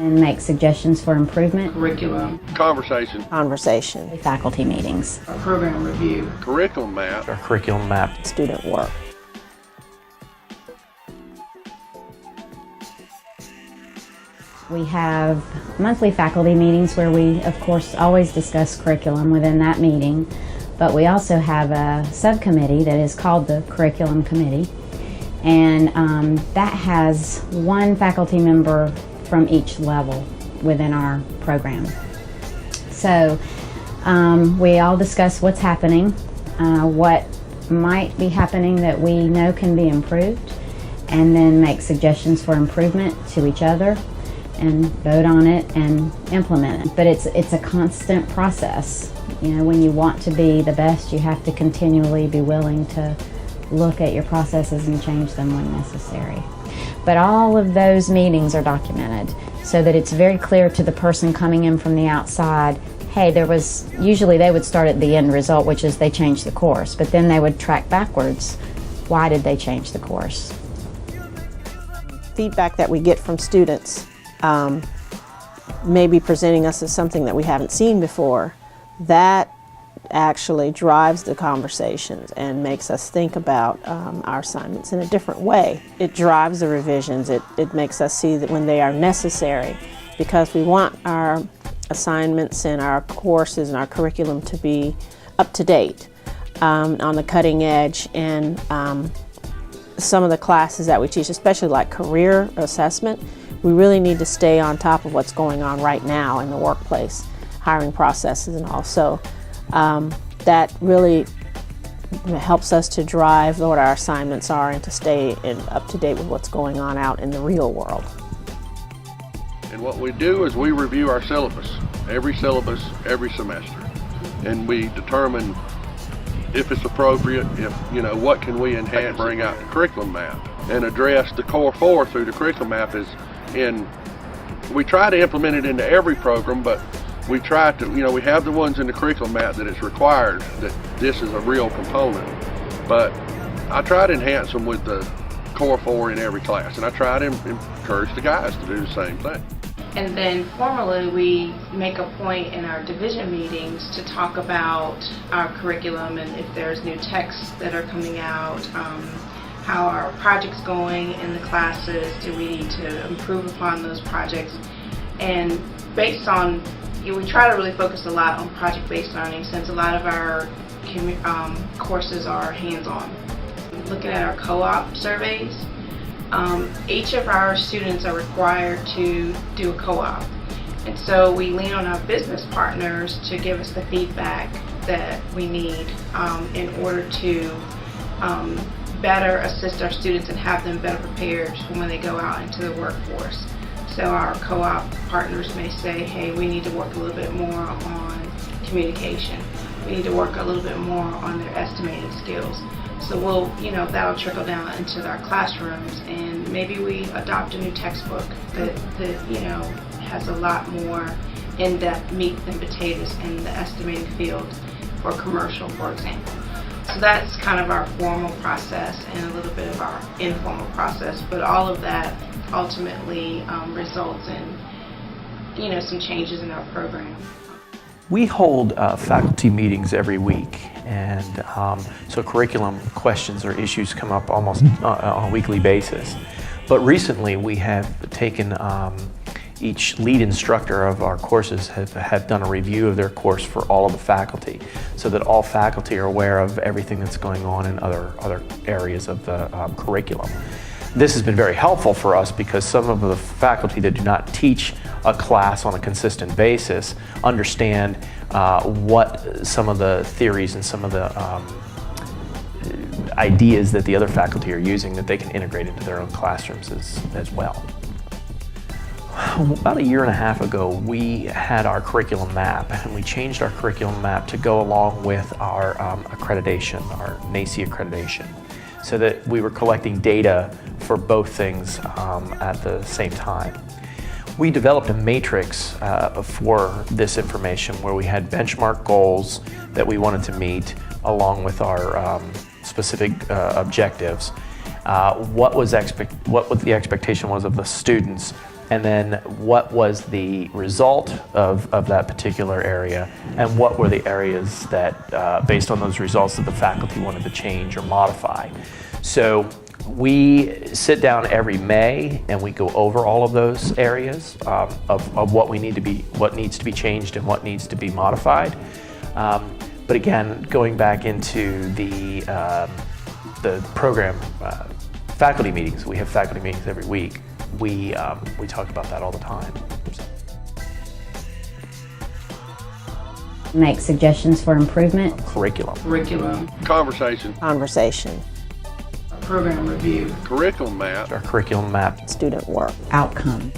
and make suggestions for improvement. Curriculum. Conversation. Conversation. Faculty meetings. Our program review. Curriculum map. Our curriculum map. Student work. We have monthly faculty meetings where we, of course, always discuss curriculum within that meeting, but we also have a subcommittee that is called the Curriculum Committee, and that has one faculty member from each level within our program. So we all discuss what's happening, what might be happening that we know can be improved, and then make suggestions for improvement to each other and vote on it and implement it. But it's a constant process. You know, when you want to be the best, you have to continually be willing to look at your processes and change them when necessary. But all of those meetings are documented so that it's very clear to the person coming in from the outside, hey, usually they would start at the end result, which is they changed the course, but then they would track backwards. Why did they change the course? Feedback that we get from students maybe presenting us as something that we haven't seen before, that actually drives the conversations and makes us think about our assignments in a different way. It drives the revisions. It makes us see that when they are necessary, because we want our assignments and our courses and our curriculum to be up to date, on the cutting edge, and some of the classes that we teach, especially like career assessment, we really need to stay on top of what's going on right now in the workplace, hiring processes and all. So that really helps us to drive what our assignments are and to stay up to date with what's going on out in the real world. And what we do is we review our syllabus every semester, and we determine if it's appropriate, what can we enhance, bring out the curriculum map and address the core 4 through the curriculum map. We try to implement it into every program, but we try to, we have the ones in the curriculum map that it's required that this is a real component, but I try to enhance them with the core 4 in every class, and I try to encourage the guys to do the same thing. And then formally, we make a point in our division meetings to talk about our curriculum and if there's new texts that are coming out, how our projects going in the classes, do we need to improve upon those projects. And based on, we try to really focus a lot on project-based learning, since a lot of our courses are hands-on. Looking at our co-op surveys, each of our students are required to do a co-op, and so we lean on our business partners to give us the feedback that we need in order to better assist our students and have them better prepared for when they go out into the workforce. So our co-op partners may say, hey, we need to work a little bit more on communication. We need to work a little bit more on their estimating skills. So we'll, that'll trickle down into our classrooms, and maybe we adopt a new textbook that has a lot more in-depth meat and potatoes in the estimating field for commercial, for example. So that's kind of our formal process and a little bit of our informal process, but all of that ultimately results in, some changes in our program. We hold faculty meetings every week, and so curriculum questions or issues come up almost on a weekly basis. But recently we have taken each lead instructor of our courses have done a review of their course for all of the faculty, so that all faculty are aware of everything that's going on in other areas of the curriculum. This has been very helpful for us because some of the faculty that do not teach a class on a consistent basis understand what some of the theories and some of the ideas that the other faculty are using that they can integrate into their own classrooms as well. About a year and a half ago, we had our curriculum map, and we changed our curriculum map to go along with our accreditation, our NACCE accreditation, so that we were collecting data for both things at the same time. We developed a matrix for this information where we had benchmark goals that we wanted to meet along with our specific objectives, what the expectation was of the students, and then what was the result of that particular area, and what were the areas that, based on those results, that the faculty wanted to change or modify. So we sit down every May and we go over all of those areas of what needs to be changed and what needs to be modified. But again, going back into the program faculty meetings, we have faculty meetings every week. We talk about that all the time. Make suggestions for improvement. Curriculum, Conversation. program review, Curriculum map. Our curriculum map. Student work. Outcome.